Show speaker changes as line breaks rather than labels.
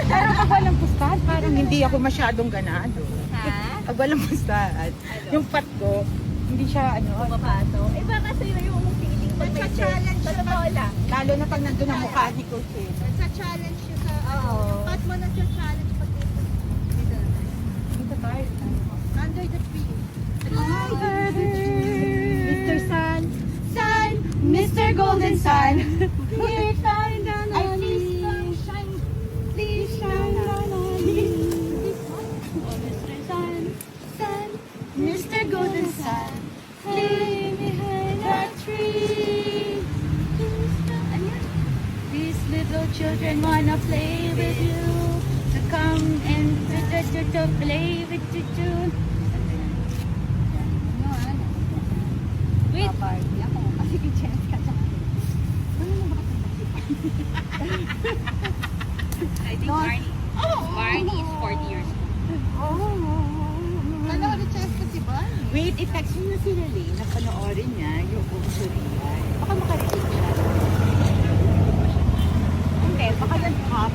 Pero pag walang pustahan, parang hindi ako masyadong ganado.
Ha?
Pag walang pustahan, yung pat ko, hindi siya
Papato. Eh baka sa'yo yung feeling pag may challenge. Sa totoo lang.
lalo na pag nandun ang mukha ni Coach.
Sa challenge yun sa
Oo.
pat mo na siya challenge pag dito.
Dito tayo.
Under the tree.
Mr. Sun, Sun, Mr. Golden Sun. Here, shine down on me. Please shine down on me. Oh, Mr. Sun, Sun, Mr. Golden Sun. Play behind that tree. These little children wanna play with you. So come and play with you too.
Wait.
Party ako. Kasi chance ka dyan.
I think Barney is 40 years old.
Ano ka chance ka si Barney?
Wait, i-text mo na si Lali na panoorin niya yung Korea. Baka makarelate siya. Hindi, baka nag-pop